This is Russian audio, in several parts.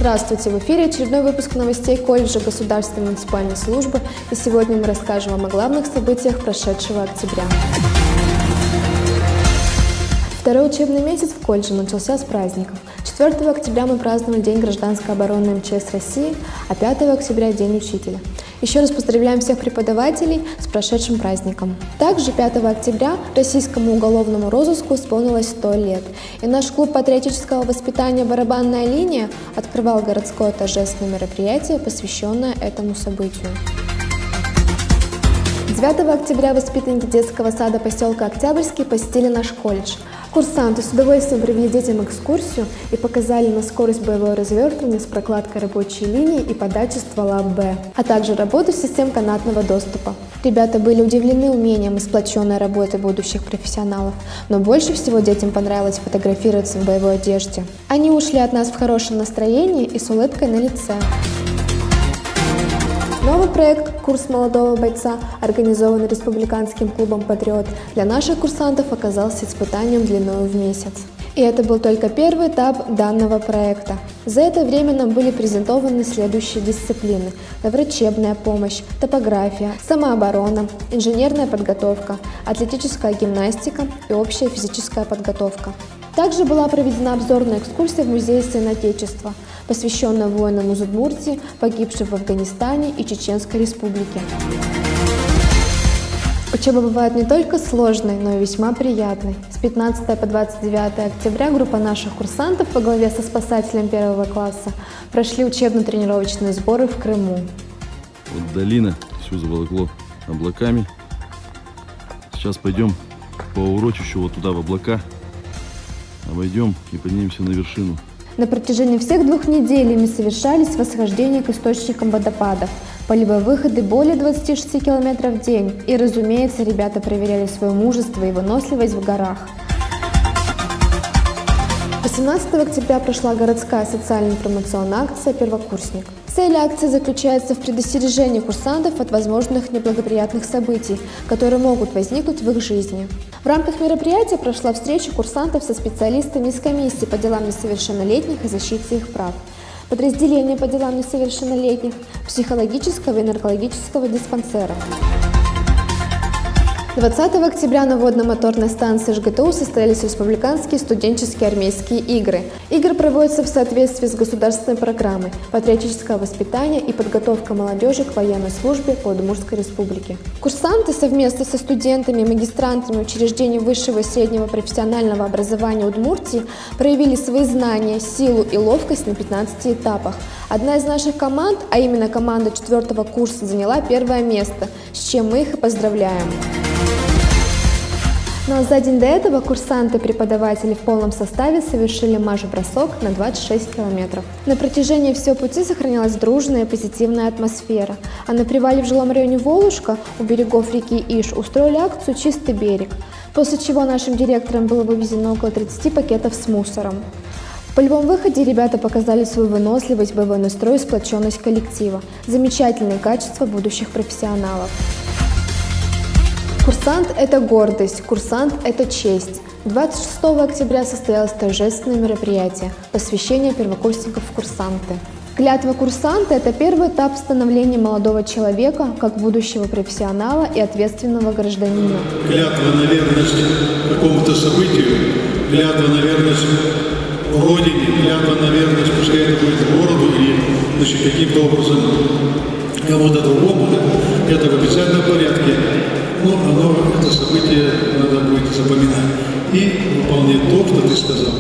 Здравствуйте! В эфире очередной выпуск новостей колледжа Государственной муниципальной службы, и сегодня мы расскажем вам о главных событиях прошедшего октября. Второй учебный месяц в колледже начался с праздников. 4 октября мы праздновали День гражданской обороны МЧС России, а 5 октября – День учителя. Еще раз поздравляем всех преподавателей с прошедшим праздником. Также 5 октября российскому уголовному розыску исполнилось 100 лет, и наш клуб патриотического воспитания «Барабанная линия» открывал городское торжественное мероприятие, посвященное этому событию. 9 октября воспитанники детского сада поселка Октябрьский посетили наш колледж. Курсанты с удовольствием провели детям экскурсию и показали на скорость боевого развертывания с прокладкой рабочей линии и подачей ствола Б, а также работу систем канатного доступа. Ребята были удивлены умением и сплоченной работы будущих профессионалов, но больше всего детям понравилось фотографироваться в боевой одежде. Они ушли от нас в хорошем настроении и с улыбкой на лице. Новый проект «Курс молодого бойца», организованный Республиканским клубом «Патриот», для наших курсантов оказался испытанием длиной в месяц. И это был только первый этап данного проекта. За это время нам были презентованы следующие дисциплины: врачебная помощь, топография, самооборона, инженерная подготовка, атлетическая гимнастика и общая физическая подготовка. Также была проведена обзорная экскурсия в музей Сын Отечества, посвященная воинам из Удмуртии, погибшим в Афганистане и Чеченской Республике. Учеба бывает не только сложной, но и весьма приятной. С 15 по 29 октября группа наших курсантов во главе со спасателем 1 класса прошли учебно-тренировочные сборы в Крыму. Вот долина, все заволокло облаками. Сейчас пойдем по урочищу вот туда в облака, обойдем и поднимемся на вершину. На протяжении всех 2 недель совершались восхождения к источникам водопадов, полевые выходы более 26 км в день. И, разумеется, ребята проверяли свое мужество и выносливость в горах. 18 октября прошла городская социально-информационная акция «Первокурсник». Цель акции заключается в предостережении курсантов от возможных неблагоприятных событий, которые могут возникнуть в их жизни. В рамках мероприятия прошла встреча курсантов со специалистами из комиссии по делам несовершеннолетних и защите их прав, подразделения по делам несовершеннолетних, психологического и наркологического диспансера. 20 октября на водно-моторной станции ЖГТУ состоялись республиканские студенческие армейские игры. Игры проводятся в соответствии с государственной программой «Патриотическое воспитание и подготовка молодежи к военной службе по Удмуртской республике». Курсанты совместно со студентами и магистрантами учреждений высшего и среднего профессионального образования Удмуртии проявили свои знания, силу и ловкость на 15 этапах. Одна из наших команд, а именно команда 4 курса, заняла 1 место, с чем мы их и поздравляем. Но за день до этого курсанты и преподаватели в полном составе совершили марш-бросок на 26 километров. На протяжении всего пути сохранялась дружная и позитивная атмосфера, а на привале в жилом районе Волушка у берегов реки Иш устроили акцию «Чистый берег», после чего нашим директорам было вывезено около 30 пакетов с мусором. В полевом выходе ребята показали свою выносливость, боевой настрой и сплоченность коллектива, замечательные качества будущих профессионалов. Курсант – это гордость, курсант – это честь. 26 октября состоялось торжественное мероприятие – посвящение первокурсников в курсанты. Клятва курсанта – это первый этап становления молодого человека как будущего профессионала и ответственного гражданина. Клятва на верность какому-то событию, клятва на верность Родине, клятва на верность, пускай это будет городу или каким-то образом кому-то другому, это в обязательном порядке. Но это событие надо будет запоминать и выполнять то, что ты сказал.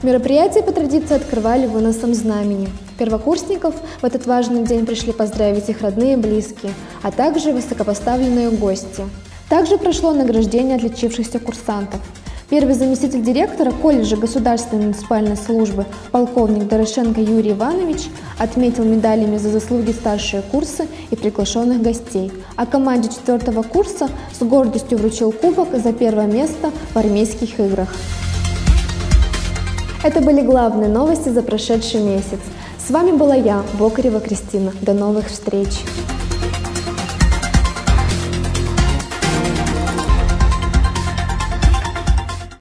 Мероприятие по традиции открывали выносом знамени. Первокурсников в этот важный день пришли поздравить их родные и близкие, а также высокопоставленные гости. Также прошло награждение отличившихся курсантов. Первый заместитель директора колледжа Государственной муниципальной службы полковник Дорошенко Юрий Иванович отметил медалями за заслуги старшие курсы и приглашенных гостей, а команде 4 курса с гордостью вручил кубок за 1 место в армейских играх. Это были главные новости за прошедший месяц. С вами была я, Бокарева Кристина. До новых встреч!